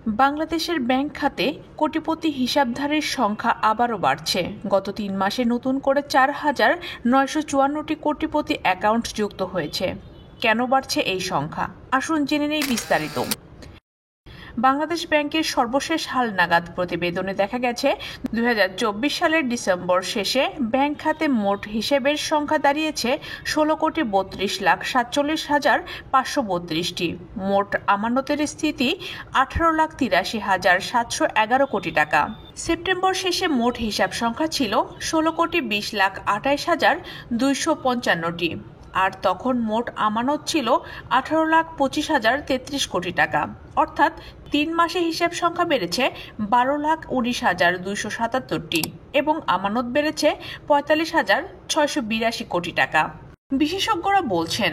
বাংলাদেশের ব্যাংক খাতে কোটিপতি হিসাবধারীর সংখ্যা আবারও বাড়ছে। গত ৩ মাসে নতুন করে ৪,৯৫৪টি কোটিপতি অ্যাকাউন্ট যুক্ত হয়েছে। কেন বাড়ছে এই সংখ্যা? আসুন জেনে নেই বিস্তারিত। বাংলাদেশ ব্যাংকের সর্বশেষ হালনাগাদ প্রতিবেদনে দেখা গেছে ২০২৪ সালের ডিসেম্বর শেষে ব্যাংক খাতে মোট হিসেবের সংখ্যা দাঁড়িয়েছে ১৬,৩২,৪৭,৫৩২টি। মোট আমানতের স্থিতি ১৮,৮৩,৭১১ কোটি টাকা। সেপ্টেম্বর শেষে মোট হিসাব সংখ্যা ছিল ১৬,২২,২৫৫টি। আর তখন মোট আমানত ছিল ১৮,২৫,০৩৩ কোটি টাকা। অর্থাৎ ৩ মাসে হিসাব সংখ্যা বেড়েছে ১২,১৯,২৭৭টি এবং আমানত বেড়েছে ৪৫,৬৮২ কোটি টাকা। বিশেষজ্ঞরা বলছেন,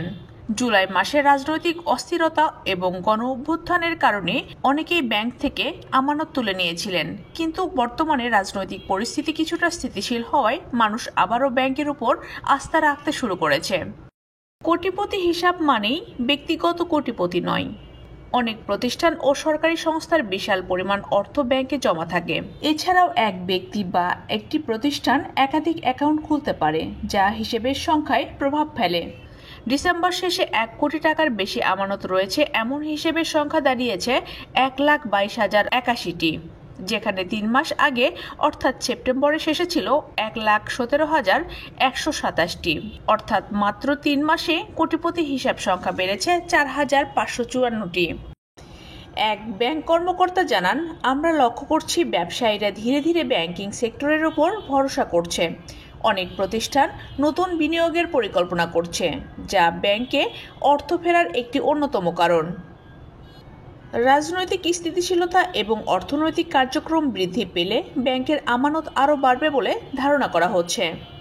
জুলাই মাসে রাজনৈতিক অস্থিরতা এবং গণঅভ্যুত্থানের কারণে অনেকেই ব্যাংক থেকে আমানত তুলে নিয়েছিলেন, কিন্তু বর্তমানে রাজনৈতিক পরিস্থিতি কিছুটা স্থিতিশীল হওয়ায় মানুষ আবারও ব্যাংকের উপর আস্থা রাখতে শুরু করেছে। কোটিপতি হিসাব মানেই ব্যক্তিগত কোটিপতি নয়। অনেক প্রতিষ্ঠান ও সরকারি সংস্থার বিশাল পরিমাণ অর্থ ব্যাংকে জমা থাকে। এছাড়াও এক ব্যক্তি বা একটি প্রতিষ্ঠান একাধিক অ্যাকাউন্ট খুলতে পারে, যা হিসেবের সংখ্যায় প্রভাব ফেলে। ডিসেম্বর শেষে ১ কোটি টাকার বেশি আমানত রয়েছে এমন হিসেবের সংখ্যা দাঁড়িয়েছে ১,২২,০৮১টি, যেখানে ৩ মাস আগে অর্থাৎ সেপ্টেম্বরের শেষে ছিল ১,১৭,১২৭টি। অর্থাৎ মাত্র ৩ মাসে কোটিপতি হিসাব সংখ্যা বেড়েছে ৪,৫৫৪টি। এক ব্যাংক কর্মকর্তা জানান, আমরা লক্ষ্য করছি ব্যবসায়ীরা ধীরে ধীরে ব্যাংকিং সেক্টরের উপর ভরসা করছে। অনেক প্রতিষ্ঠান নতুন বিনিয়োগের পরিকল্পনা করছে, যা ব্যাংকে অর্থ ফেরার একটি অন্যতম কারণ। রাজনৈতিক স্থিতিশীলতা এবং অর্থনৈতিক কার্যক্রম বৃদ্ধি পেলে ব্যাংকের আমানত আরও বাড়বে বলে ধারণা করা হচ্ছে।